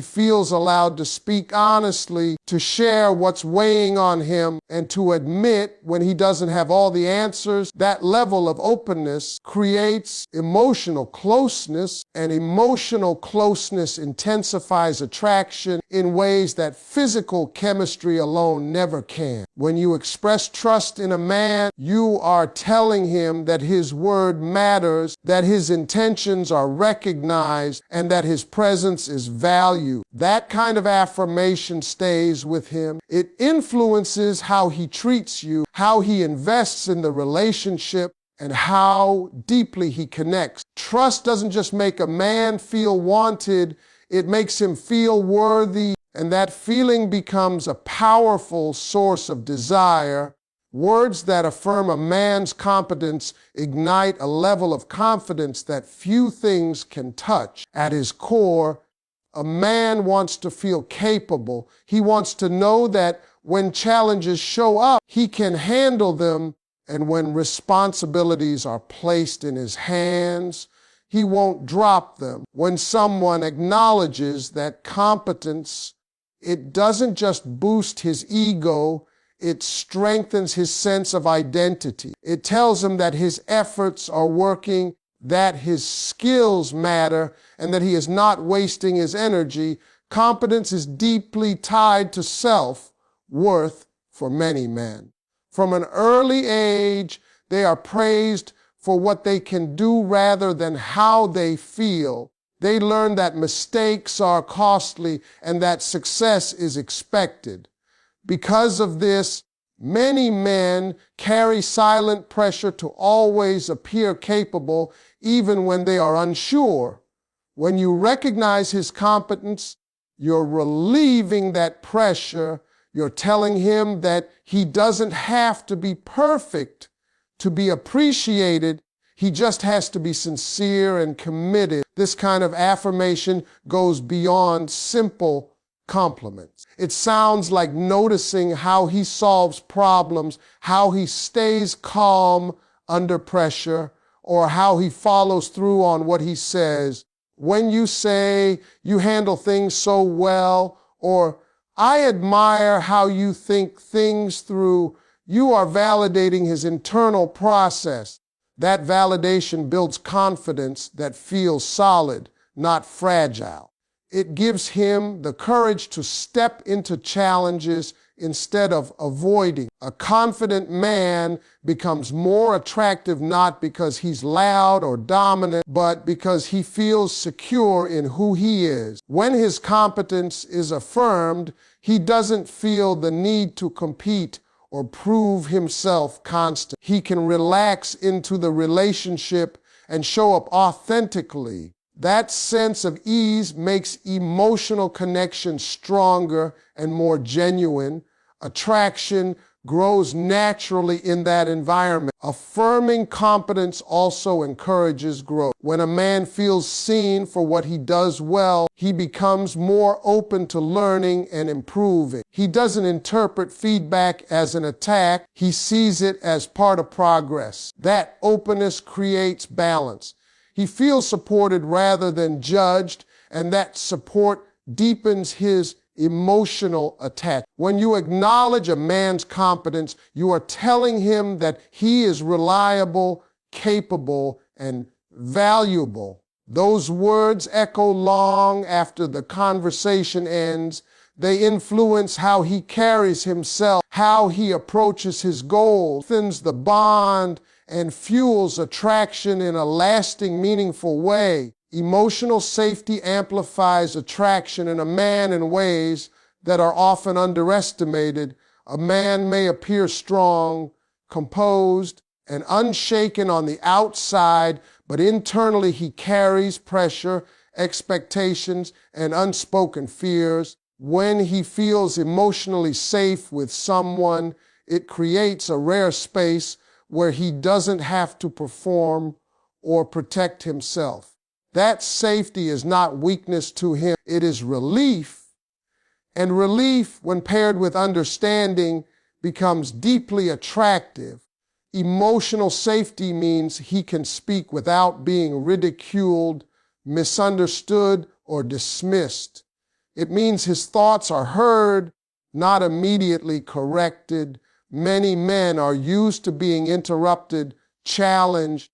He feels allowed to speak honestly, to share what's weighing on him, and to admit when he doesn't have all the answers. That level of openness creates emotional closeness, and emotional closeness intensifies attraction in ways that physical chemistry alone never can. When you express trust in a man, you are telling him that his word matters, that his intentions are recognized, and that his presence is valued. That kind of affirmation stays with him. It influences how he treats you, how he invests in the relationship, and how deeply he connects. Trust doesn't just make a man feel wanted, it makes him feel worthy, and that feeling becomes a powerful source of desire. Words that affirm a man's competence ignite a level of confidence that few things can touch. At his core, a man wants to feel capable. He wants to know that when challenges show up, he can handle them, and when responsibilities are placed in his hands, he won't drop them. When someone acknowledges that competence, it doesn't just boost his ego, it strengthens his sense of identity. It tells him that his efforts are working, that his skills matter, and that he is not wasting his energy. Competence is deeply tied to self-worth for many men. From an early age, they are praised for what they can do rather than how they feel. They learn that mistakes are costly and that success is expected. Because of this, many men carry silent pressure to always appear capable, even when they are unsure. When you recognize his competence, you're relieving that pressure. You're telling him that he doesn't have to be perfect to be appreciated. He just has to be sincere and committed. This kind of affirmation goes beyond simple compliments. It sounds like noticing how he solves problems, how he stays calm under pressure, or how he follows through on what he says. When you say, "You handle things so well," or "I admire how you think things through," you are validating his internal process. That validation builds confidence that feels solid, not fragile. It gives him the courage to step into challenges instead of avoiding. A confident man becomes more attractive not because he's loud or dominant, but because he feels secure in who he is. When his competence is affirmed, he doesn't feel the need to compete or prove himself constant. He can relax into the relationship and show up authentically. That sense of ease makes emotional connection stronger and more genuine. Attraction grows naturally in that environment. Affirming competence also encourages growth. When a man feels seen for what he does well, he becomes more open to learning and improving. He doesn't interpret feedback as an attack. He sees it as part of progress. That openness creates balance. He feels supported rather than judged, and that support deepens his emotional attachment. When you acknowledge a man's competence, you are telling him that he is reliable, capable, and valuable. Those words echo long after the conversation ends. They influence how he carries himself, how he approaches his goal, thins the bond, and fuels attraction in a lasting, meaningful way. Emotional safety amplifies attraction in a man in ways that are often underestimated. A man may appear strong, composed, and unshaken on the outside, but internally he carries pressure, expectations, and unspoken fears. When he feels emotionally safe with someone, it creates a rare space where he doesn't have to perform or protect himself. That safety is not weakness to him, it is relief. And relief, when paired with understanding, becomes deeply attractive. Emotional safety means he can speak without being ridiculed, misunderstood, or dismissed. It means his thoughts are heard, not immediately corrected. Many men are used to being interrupted, challenged,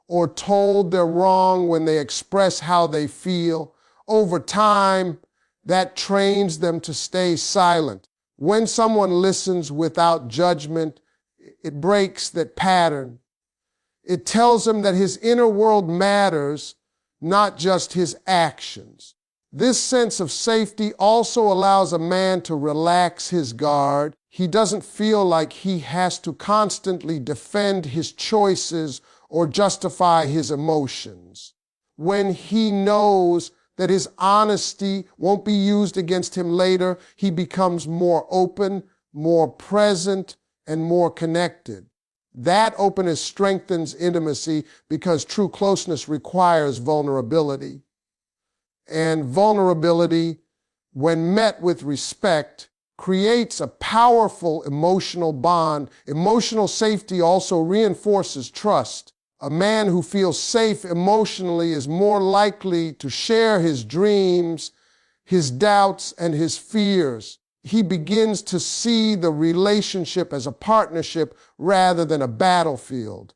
or told they're wrong when they express how they feel. Over time, that trains them to stay silent. When someone listens without judgment, it breaks that pattern. It tells him that his inner world matters, not just his actions. This sense of safety also allows a man to relax his guard. He doesn't feel like he has to constantly defend his choices or justify his emotions. When he knows that his honesty won't be used against him later, he becomes more open, more present, and more connected. That openness strengthens intimacy because true closeness requires vulnerability. And vulnerability, when met with respect, creates a powerful emotional bond. Emotional safety also reinforces trust. A man who feels safe emotionally is more likely to share his dreams, his doubts, and his fears. He begins to see the relationship as a partnership rather than a battlefield.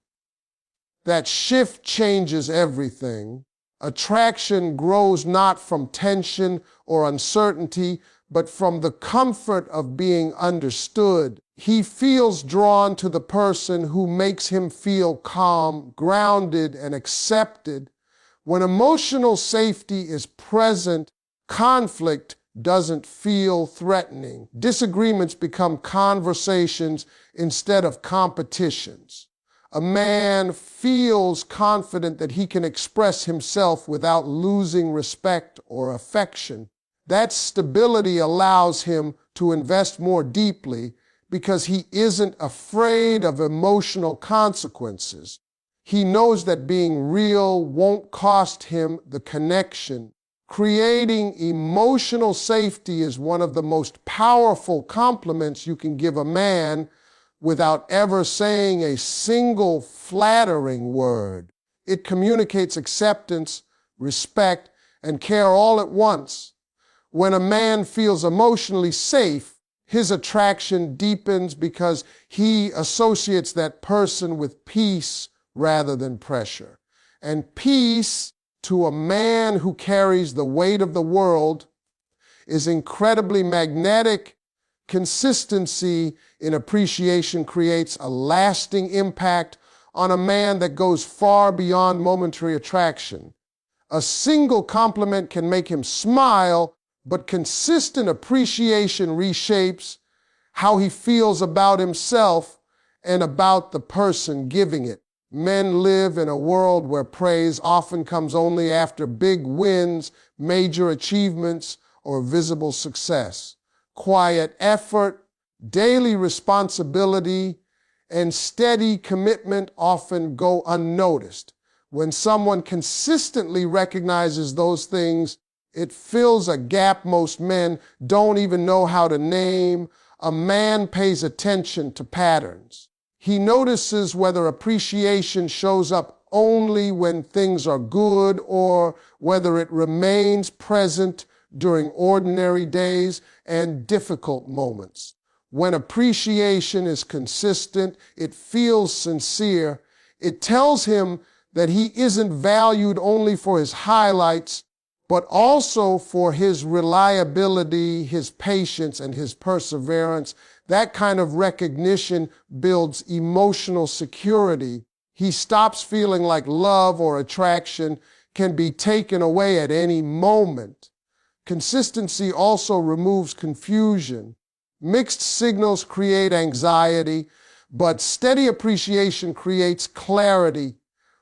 That shift changes everything. Attraction grows not from tension or uncertainty, but from the comfort of being understood. He feels drawn to the person who makes him feel calm, grounded, and accepted. When emotional safety is present, conflict doesn't feel threatening. Disagreements become conversations instead of competitions. A man feels confident that he can express himself without losing respect or affection. That stability allows him to invest more deeply because he isn't afraid of emotional consequences. He knows that being real won't cost him the connection. Creating emotional safety is one of the most powerful compliments you can give a man without ever saying a single flattering word. It communicates acceptance, respect, and care all at once. When a man feels emotionally safe, his attraction deepens because he associates that person with peace rather than pressure. And peace, to a man who carries the weight of the world, is incredibly magnetic. Consistency in appreciation creates a lasting impact on a man that goes far beyond momentary attraction. A single compliment can make him smile, but consistent appreciation reshapes how he feels about himself and about the person giving it. Men live in a world where praise often comes only after big wins, major achievements, or visible success. Quiet effort, daily responsibility, and steady commitment often go unnoticed. When someone consistently recognizes those things, it fills a gap most men don't even know how to name. A man pays attention to patterns. He notices whether appreciation shows up only when things are good or whether it remains present during ordinary days and difficult moments. When appreciation is consistent, it feels sincere. It tells him that he isn't valued only for his highlights, but also for his reliability, his patience, and his perseverance. That kind of recognition builds emotional security. He stops feeling like love or attraction can be taken away at any moment. Consistency also removes confusion. Mixed signals create anxiety, but steady appreciation creates clarity.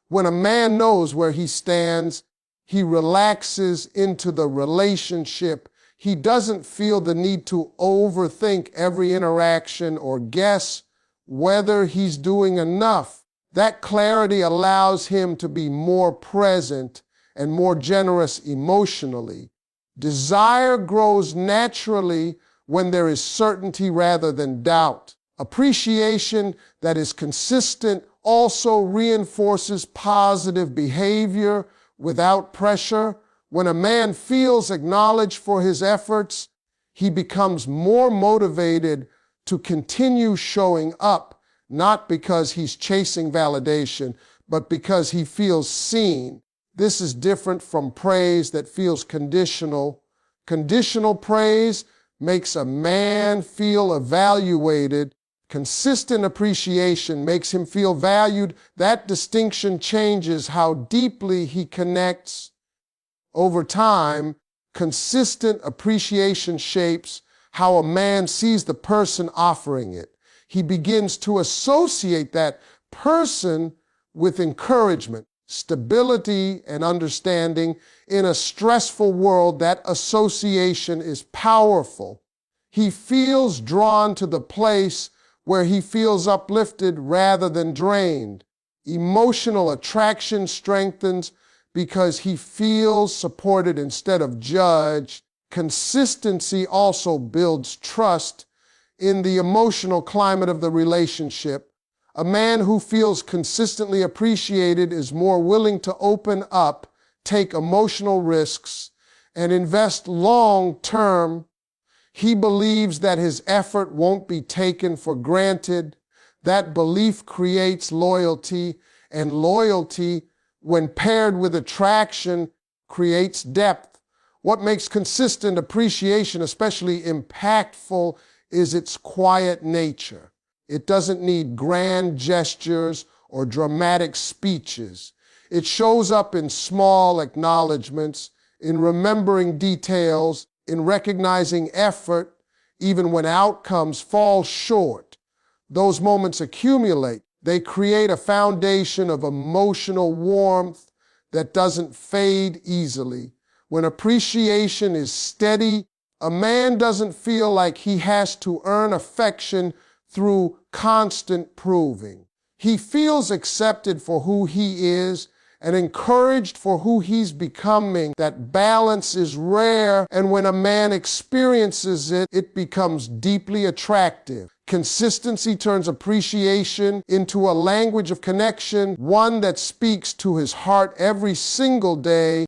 When a man knows where he stands, he relaxes into the relationship. He doesn't feel the need to overthink every interaction or guess whether he's doing enough. That clarity allows him to be more present and more generous emotionally. Desire grows naturally when there is certainty rather than doubt. Appreciation that is consistent also reinforces positive behavior without pressure. When a man feels acknowledged for his efforts, he becomes more motivated to continue showing up, not because he's chasing validation, but because he feels seen. This is different from praise that feels conditional. Conditional praise makes a man feel evaluated. Consistent appreciation makes him feel valued. That distinction changes how deeply he connects. Over time, consistent appreciation shapes how a man sees the person offering it. He begins to associate that person with encouragement, stability, and understanding. In a stressful world, that association is powerful. He feels drawn to the place where he feels uplifted rather than drained. Emotional attraction strengthens because he feels supported instead of judged. Consistency also builds trust in the emotional climate of the relationship. A man who feels consistently appreciated is more willing to open up, take emotional risks, and invest long-term. He believes that his effort won't be taken for granted. That belief creates loyalty, and loyalty, when paired with attraction, creates depth. What makes consistent appreciation especially impactful is its quiet nature. It doesn't need grand gestures or dramatic speeches. It shows up in small acknowledgments, in remembering details, in recognizing effort, even when outcomes fall short. Those moments accumulate. They create a foundation of emotional warmth that doesn't fade easily. When appreciation is steady, a man doesn't feel like he has to earn affection through constant proving. He feels accepted for who he is and encouraged for who he's becoming. That balance is rare, and when a man experiences it, it becomes deeply attractive. Consistency turns appreciation into a language of connection, one that speaks to his heart every single day.